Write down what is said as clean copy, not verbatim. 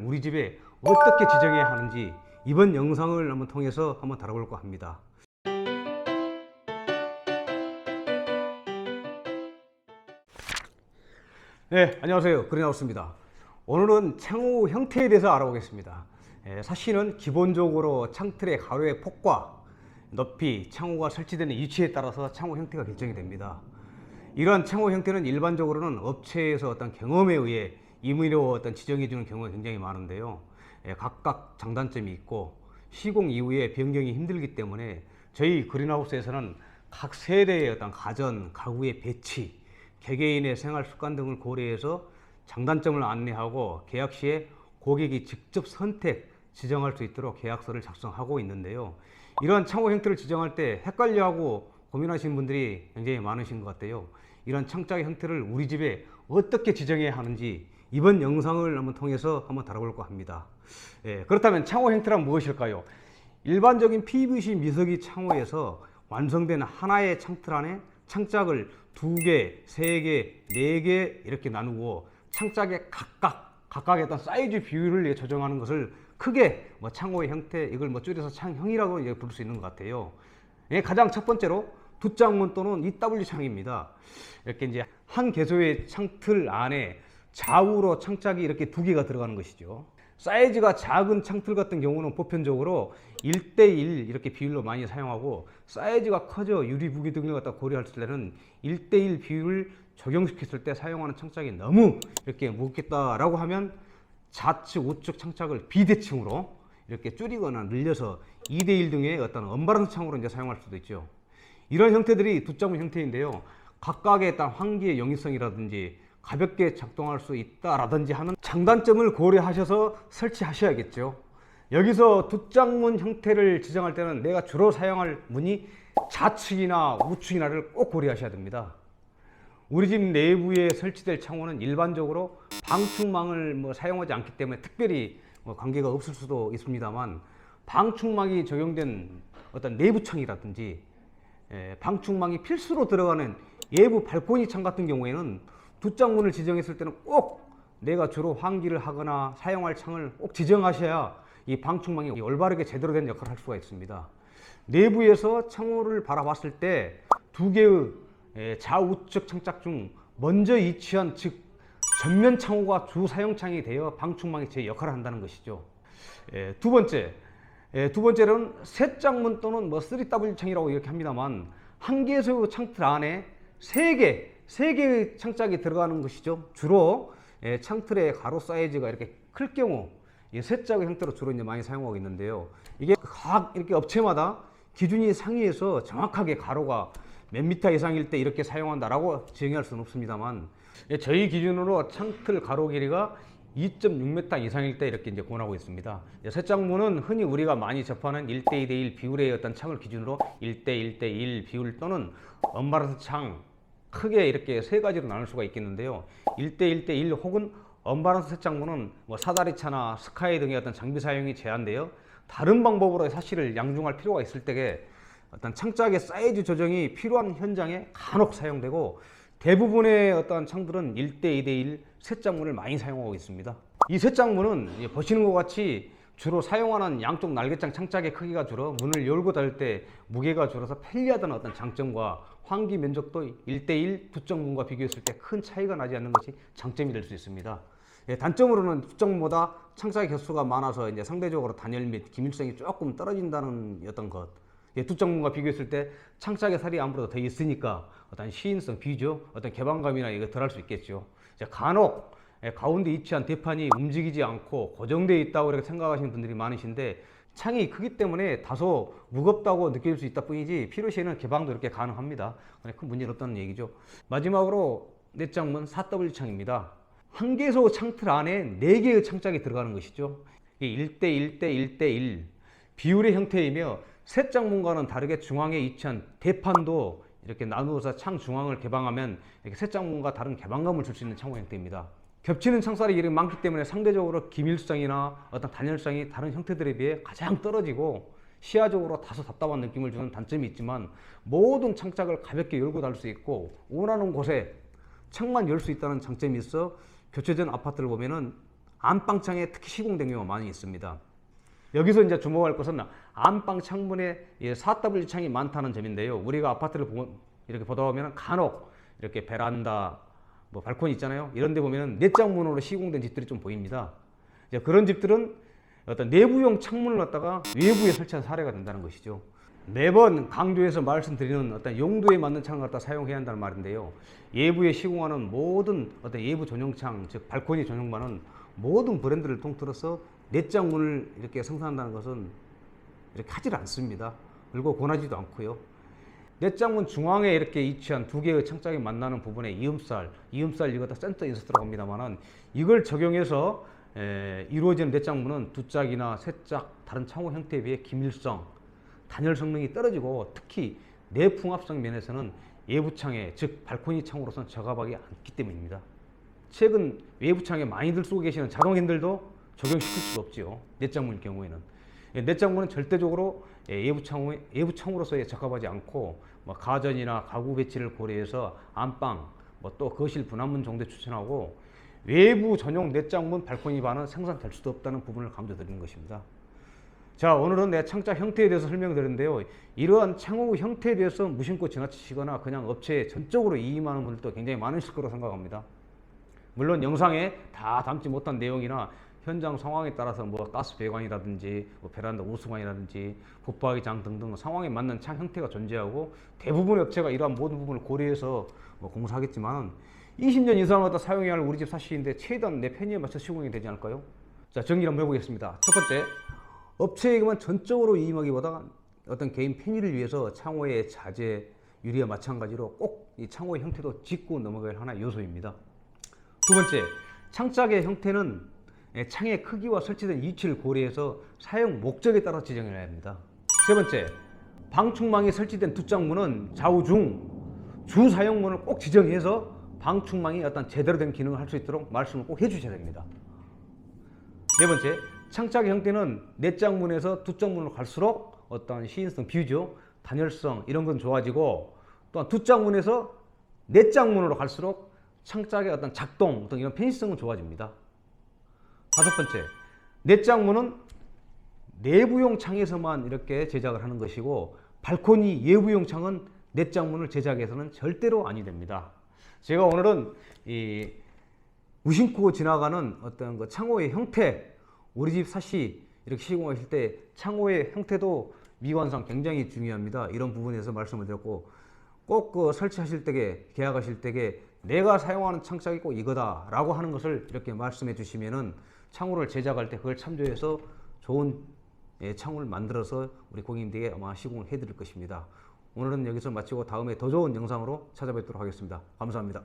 우리 집에 어떻게 지정해야 하는지 이번 영상을 한번 통해서 한번 다뤄볼까 합니다. 네, 안녕하세요. 그린하우스입니다. 오늘은 창호 형태에 대해서 알아보겠습니다. 사실은 기본적으로 창틀의 가로의 폭과 높이, 창호가 설치되는 위치에 따라서 창호 형태가 결정이 됩니다. 이러한 창호 형태는 일반적으로는 업체에서 어떤 경험에 의해 임의로 어떤 지정해 주는 경우가 굉장히 많은데요. 각각 장단점이 있고 시공 이후에 변경이 힘들기 때문에 저희 그린하우스에서는 각 세대의 어떤 가전, 가구의 배치, 개개인의 생활 습관 등을 고려해서 장단점을 안내하고 계약 시에 고객이 직접 선택, 지정할 수 있도록 계약서를 작성하고 있는데요. 이러한 창호 형태를 지정할 때 헷갈려하고 고민하시는 분들이 굉장히 많으신 것 같아요. 이런 창작의 형태를 우리 집에 어떻게 지정해야 하는지 이번 영상을 한번 통해서 한번 다뤄볼까 합니다. 그렇다면 창호 형태란 무엇일까요? 일반적인 PVC 미석이 창호에서 완성된 하나의 창틀 안에 창짝을 2개, 3개, 4개 이렇게 나누고 창짝의 각각의 어떤 사이즈 비율을 조정하는 것을 크게 창호의 형태, 이걸 줄여서 창형이라고 부를 수 있는 것 같아요. 가장 첫 번째로 돛장문 또는 EW 창입니다. 이렇게 이제 한 개소의 창틀 안에 좌우로 창짝이 이렇게 2개가 들어가는 것이죠. 사이즈가 작은 창틀 같은 경우는 보편적으로 1대1 이렇게 비율로 많이 사용하고, 사이즈가 커져 유리 부기 등을 갖다 고려했을 때는 1대1 비율을 적용시켰을 때 사용하는 창짝이 너무 이렇게 무겁겠다라고 하면 좌측 우측 창짝을 비대칭으로 이렇게 줄이거나 늘려서 2대1 등의 어떤 언밸런스 창으로 이제 사용할 수도 있죠. 이런 형태들이 돛장문 형태인데요. 각각의 어떤 환기의 용이성이라든지 가볍게 작동할 수 있다라든지 하는 장단점을 고려하셔서 설치하셔야겠죠. 여기서 돛장문 형태를 지정할 때는 내가 주로 사용할 문이 좌측이나 우측이나를 꼭 고려하셔야 됩니다. 우리 집 내부에 설치될 창호는 일반적으로 방충망을 사용하지 않기 때문에 특별히 관계가 없을 수도 있습니다만, 방충망이 적용된 어떤 내부 창이라든지 방충망이 필수로 들어가는 외부 발코니 창 같은 경우에는 돛장문을 지정했을 때는 꼭 내가 주로 환기를 하거나 사용할 창을 꼭 지정하셔야 이 방충망이 올바르게 제대로 된 역할을 할 수가 있습니다. 내부에서 창호를 바라봤을 때 2개의 좌우측 창짝 중 먼저 위치한, 즉 전면 창호가 주 사용창이 되어 방충망이 제 역할을 한다는 것이죠. 두 번째로는 셋장문 또는 3W 창이라고 이렇게 합니다만, 한 개소의 창틀 안에 3개의 창짝이 들어가는 것이죠. 주로 창틀의 가로 사이즈가 이렇게 클 경우 셋짝의 형태로 주로 이제 많이 사용하고 있는데요. 이게 각 이렇게 업체마다 기준이 상이해서 정확하게 가로가 몇 미터 이상일 때 이렇게 사용한다라고 지정할 수는 없습니다만, 저희 기준으로 창틀 가로 길이가 2.6m 이상일 때 이렇게 이제 권하고 있습니다. 셋장문은 흔히 우리가 많이 접하는 1대2대1 비율의 어떤 창을 기준으로 1대1대1 비율 또는 언밸런스 창, 크게 이렇게 3가지로 나눌 수가 있겠는데요. 1대1대1 혹은 언밸런스 셋장문은 사다리차나 스카이 등의 어떤 장비 사용이 제한되어 다른 방법으로 사실을 양중할 필요가 있을 때에 어떤 창짝의 사이즈 조정이 필요한 현장에 간혹 사용되고, 대부분의 어떤 창들은 1대2대1 셋장문을 많이 사용하고 있습니다. 이 셋장문은 보시는 것 같이 주로 사용하는 양쪽 날개장 창짝의 크기가 줄어 문을 열고 닫을 때 무게가 줄어서 편리하다는 어떤 장점과 환기 면적도 1대1 돛장문과 비교했을 때 큰 차이가 나지 않는 것이 장점이 될 수 있습니다. 단점으로는 돛장문보다 창짝의 개수가 많아서 이제 상대적으로 단열 및 기밀성이 조금 떨어진다는 어떤 것. 돛장문과 비교했을 때 창짝의 살이 아무래도 더 있으니까 어떤 시인성, 비교, 어떤 개방감이나 이거 덜 할 수 있겠죠. 간혹 가운데 위치한 대판이 움직이지 않고 고정되어 있다고 이렇게 생각하시는 분들이 많으신데, 창이 크기 때문에 다소 무겁다고 느낄 수 있다 뿐이지 필요시에는 개방도 이렇게 가능합니다. 큰 문제는 없다는 얘기죠. 마지막으로 넷장문 4W 창입니다. 한 개소 창틀 안에 4개의 창짝이 들어가는 것이죠. 1대1대1대1 비율의 형태이며, 셋장문과는 다르게 중앙에 위치한 대판도 이렇게 나누어서 창 중앙을 개방하면 이렇게 셋장문과 다른 개방감을 줄 수 있는 창호 형태입니다. 겹치는 창살이 이렇게 많기 때문에 상대적으로 기밀성이나 어떤 단열성이 다른 형태들에 비해 가장 떨어지고 시야적으로 다소 답답한 느낌을 주는 단점이 있지만, 모든 창짝을 가볍게 열고 닫을 수 있고 원하는 곳에 창만 열 수 있다는 장점이 있어 교체된 아파트를 보면은 안방창에 특히 시공된 경우가 많이 있습니다. 여기서 이제 주목할 것은 안방 창문에 4W 창이 많다는 점인데요. 우리가 아파트를 이렇게 보다 보면 간혹 이렇게 베란다, 뭐 발코니 있잖아요. 이런 데 보면 내장문으로 시공된 집들이 좀 보입니다. 이제 그런 집들은 어떤 내부용 창문을 갖다가 외부에 설치한 사례가 된다는 것이죠. 매번 강조해서 말씀드리는 어떤 용도에 맞는 창을 갖다 사용해야 한다는 말인데요. 외부에 시공하는 모든 어떤 외부 전용창, 즉 발코니 전용만은 모든 브랜드를 통틀어서 내장문을 이렇게 생산한다는 것은 이렇게 하질 않습니다. 그리고 권하지도 않고요. 내장문 중앙에 이렇게 위치한 두 개의 창짝이 만나는 부분에 이음살 이거 다 센터 인서트라고 합니다만은 이걸 적용해서 이루어지는 내장문은 두 짝이나 세 짝 다른 창호 형태에 비해 기밀성, 단열 성능이 떨어지고 특히 내풍합성 면에서는 외부창에 즉 발코니 창으로서는 적합하지 않기 때문입니다. 최근 외부창에 많이들 쓰고 계시는 자동 핸들도 적용시킬 수가 없지요. 내장문일 경우에는. 내장문은 절대적으로 외부창으로서의 적합하지 않고 뭐 가전이나 가구 배치를 고려해서 안방, 뭐 또 거실 분할문 정도에 추천하고 외부 전용 내장문 발코니 반은 생산될 수도 없다는 부분을 강조드리는 것입니다. 자, 오늘은 내 창자 형태에 대해서 설명드렸는데요. 이러한 창호 형태에 대해서 무심코 지나치시거나 그냥 업체에 전적으로 이임하는 분들도 굉장히 많으실 거라고 생각합니다. 물론 영상에 다 담지 못한 내용이나 현장 상황에 따라서 뭐 가스 배관이라든지 뭐 베란다 우수관이라든지 붙박이 장 등등 상황에 맞는 창 형태가 존재하고 대부분의 업체가 이러한 모든 부분을 고려해서 뭐 공사하겠지만 20년 이상을 갖다 사용해야 할 우리 집 사시인데 최대한 내 편의에 맞춰 시공이 되지 않을까요? 자, 정리를 한번 해보겠습니다. 첫 번째, 업체에게만 전적으로 이임하기보다 어떤 개인 편의를 위해서 창호의 자재, 유리와 마찬가지로 꼭 이 창호의 형태도 짚고 넘어갈 하나의 요소입니다. 두 번째, 창짝의 형태는 창의 크기와 설치된 위치를 고려해서 사용 목적에 따라 지정해야 합니다. 세 번째, 방충망이 설치된 두 짝문은 좌우 주 사용문을 꼭 지정해서 방충망이 어떤 제대로 된 기능을 할 수 있도록 말씀을 꼭 해주셔야 됩니다. 네 번째, 창짝의 형태는 네 짝문에서 두 짝문으로 갈수록 어떤 시인성, 비유죠, 단열성 이런 건 좋아지고 또한 두 짝문에서 네 짝문으로 갈수록 창짝의 어떤 작동 등 이런 편의성은 좋아집니다. 다섯 번째, 내장문은 내부용 창에서만 이렇게 제작을 하는 것이고 발코니 외부용 창은 내장문을 제작해서는 절대로 아니 됩니다. 제가 오늘은 이 무심코 지나가는 어떤 그 창호의 형태, 우리 집 사시 이렇게 시공하실 때 창호의 형태도 미관상 굉장히 중요합니다. 이런 부분에서 말씀을 드렸고 꼭 그 설치하실 때에 계약하실 때에 내가 사용하는 창짝이 꼭 이거다라고 하는 것을 이렇게 말씀해 주시면은 창호를 제작할 때 그걸 참조해서 좋은 창호를 만들어서 우리 고객님들에게 아마 시공을 해드릴 것입니다. 오늘은 여기서 마치고 다음에 더 좋은 영상으로 찾아뵙도록 하겠습니다. 감사합니다.